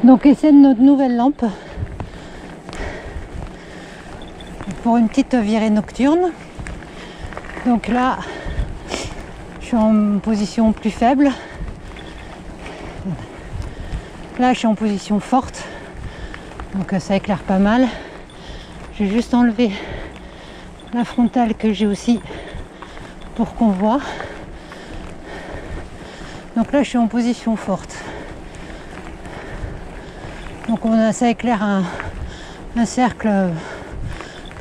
Donc essai de notre nouvelle lampe pour une petite virée nocturne. Donc là, je suis en position plus faible. Là, je suis en position forte. Donc ça éclaire pas mal. J'ai juste enlevé la frontale que j'ai aussi pour qu'on voit. Donc là, je suis en position forte. Donc ça éclaire un cercle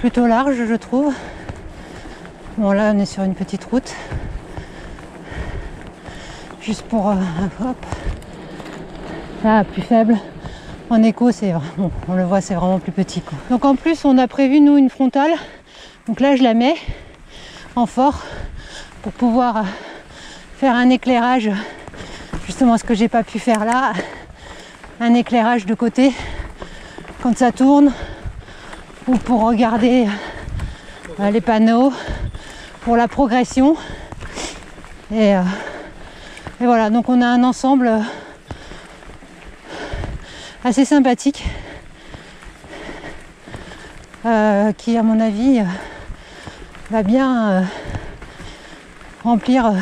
plutôt large, je trouve. Bon, là, on est sur une petite route. Juste pour... hop. Là, plus faible. En écho, c'est... Bon, on le voit, c'est vraiment plus petit, quoi. Donc en plus, on a prévu, nous, une frontale. Donc là, je la mets en fort pour pouvoir faire un éclairage. Justement, ce que j'ai pas pu faire là. Un éclairage de côté quand ça tourne, ou pour regarder les panneaux, pour la progression. Et voilà, donc on a un ensemble assez sympathique qui, à mon avis, va bien remplir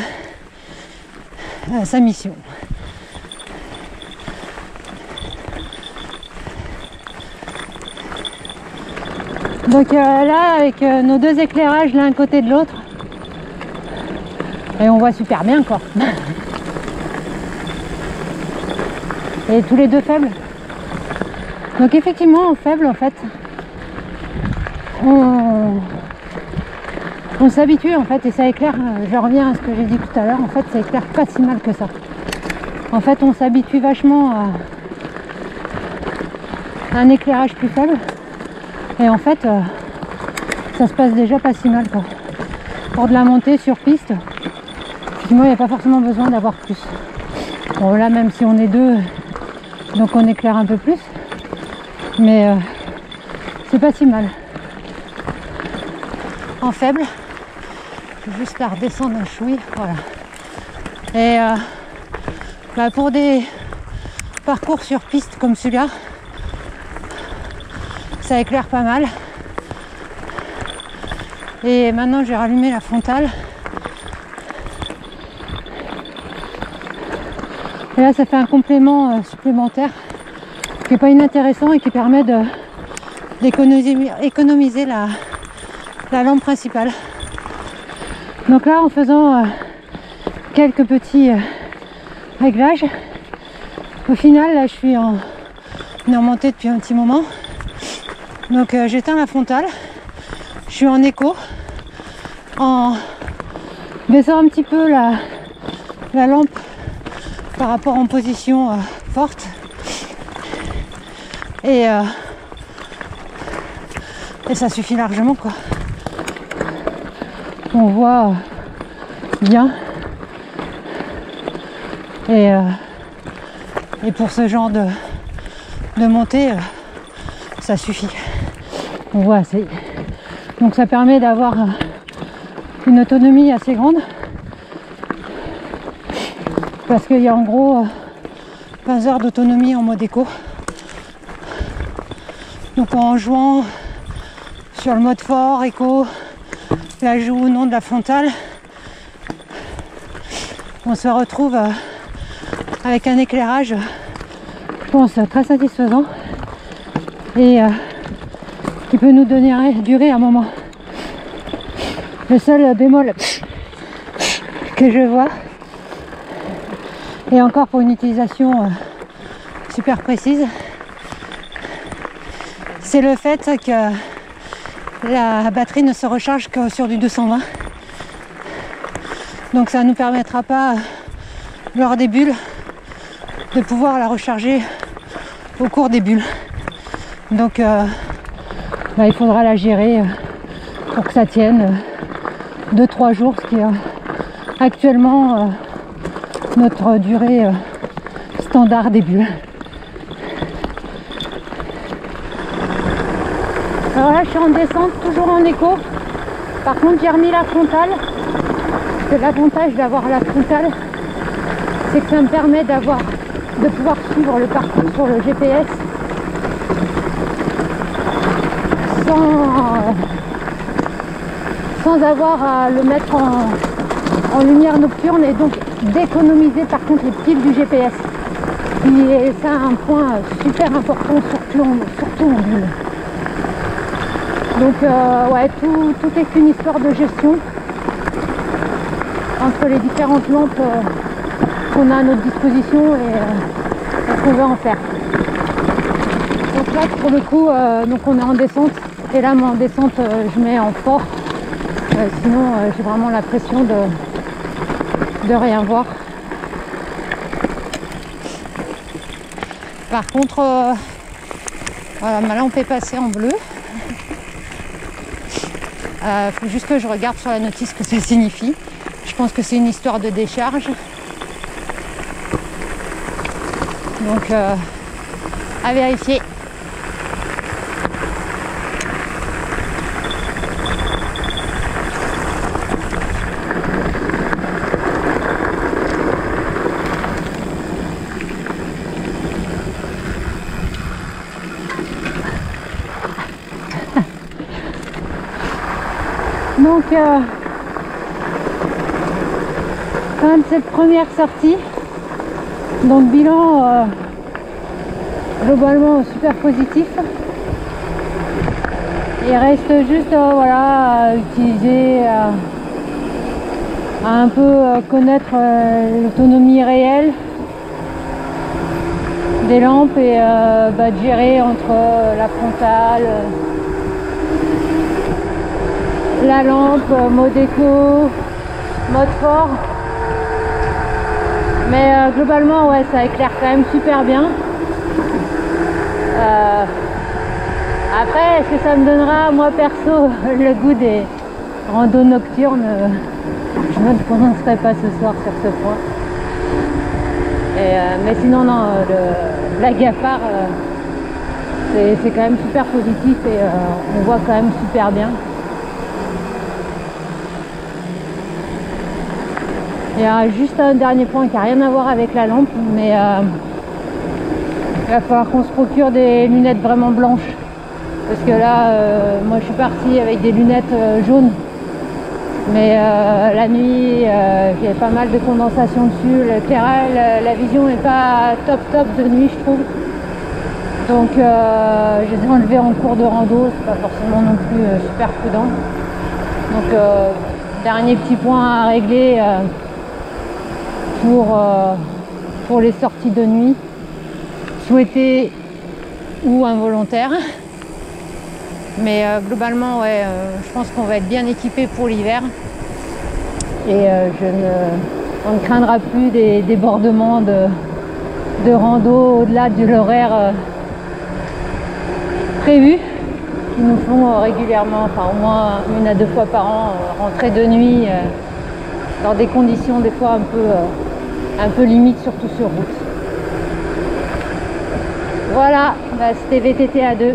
sa mission. Donc là, avec nos deux éclairages l'un côté de l'autre, et on voit super bien, quoi. Et tous les deux faibles. Donc effectivement, en faible, en fait, on s'habitue, en fait, et ça éclaire. Je reviens à ce que j'ai dit tout à l'heure. En fait, ça éclaire pas si mal que ça. En fait, on s'habitue vachement à un éclairage plus faible. Et en fait, ça se passe déjà pas si mal, quoi. Pour de la montée sur piste, effectivement, il n'y a pas forcément besoin d'avoir plus. Bon, là, même si on est deux, donc on éclaire un peu plus. Mais c'est pas si mal. En faible, je vais juste la redescendre un chouï, voilà. Et pour des parcours sur piste comme celui-là, ça éclaire pas mal. Et maintenant, j'ai rallumé la frontale. Et là, ça fait un complément supplémentaire qui n'est pas inintéressant et qui permet d'économiser la lampe principale. Donc là, en faisant quelques petits réglages, au final, là, je suis en montée depuis un petit moment. Donc j'éteins la frontale, je suis en écho, en baissant un petit peu la lampe par rapport en position forte. Et ça suffit largement, quoi. On voit bien. Et pour ce genre de montée, ça suffit. On voit assez. Donc ça permet d'avoir une autonomie assez grande. Parce qu'il y a en gros 15 heures d'autonomie en mode éco. Donc en jouant sur le mode fort, éco, l'ajout ou non de la frontale, on se retrouve avec un éclairage, je pense, très satisfaisant et qui peut nous durer un moment. Le seul bémol que je vois, et encore pour une utilisation super précise, c'est le fait que la batterie ne se recharge que sur du 220. Donc ça ne nous permettra pas, lors des bulles, de pouvoir la recharger au cours des bulles. Donc il faudra la gérer pour que ça tienne 2-3 jours, ce qui est actuellement notre durée standard des bulles. Alors là, je suis en descente, toujours en écho. Par contre, j'ai remis la frontale. Parce que l'avantage d'avoir la frontale, c'est que ça me permet d'avoir de pouvoir suivre le parcours sur le GPS sans avoir à le mettre en lumière nocturne et donc d'économiser par contre les piles du GPS. Et c'est un point super important, surtout en ville. Donc ouais, tout est une histoire de gestion entre les différentes lampes qu'on a à notre disposition et ce qu'on veut en faire. Donc là pour le coup, donc on est en descente et là moi en descente je mets en fort, sinon j'ai vraiment l'impression de rien voir. Par contre, voilà, ma lampe est passée en bleu. Faut juste que je regarde sur la notice ce que ça signifie. Je pense que c'est une histoire de décharge. Donc, à vérifier. Donc, fin de cette première sortie. Donc, bilan globalement super positif. Il reste juste voilà, à utiliser, à un peu connaître l'autonomie réelle des lampes et de gérer entre la frontale, la lampe, mode éco, mode fort. Mais globalement, ouais, ça éclaire quand même super bien. Après, est-ce que ça me donnera, moi perso, le goût des randos nocturnes? Je ne me prononcerai pas ce soir sur ce point. Mais sinon, non, la Gafar, c'est quand même super positif et on voit quand même super bien. Il y a juste un dernier point qui n'a rien à voir avec la lampe, mais il va falloir qu'on se procure des lunettes vraiment blanches. Parce que là, moi je suis partie avec des lunettes jaunes. Mais la nuit, il y a pas mal de condensation dessus. L'éclairage, la vision n'est pas top de nuit, je trouve. Donc je les ai enlevées en cours de rando, c'est pas forcément non plus super prudent. Donc dernier petit point à régler pour les sorties de nuit, souhaitées ou involontaires. Mais globalement, ouais, je pense qu'on va être bien équipé pour l'hiver. Et on ne craindra plus des débordements de rando au-delà de l'horaire prévu, qui nous font régulièrement, enfin au moins 1 à 2 fois par an, rentrer de nuit dans des conditions des fois un peu limites, surtout sur route. Voilà, bah, c'était VTT à 2.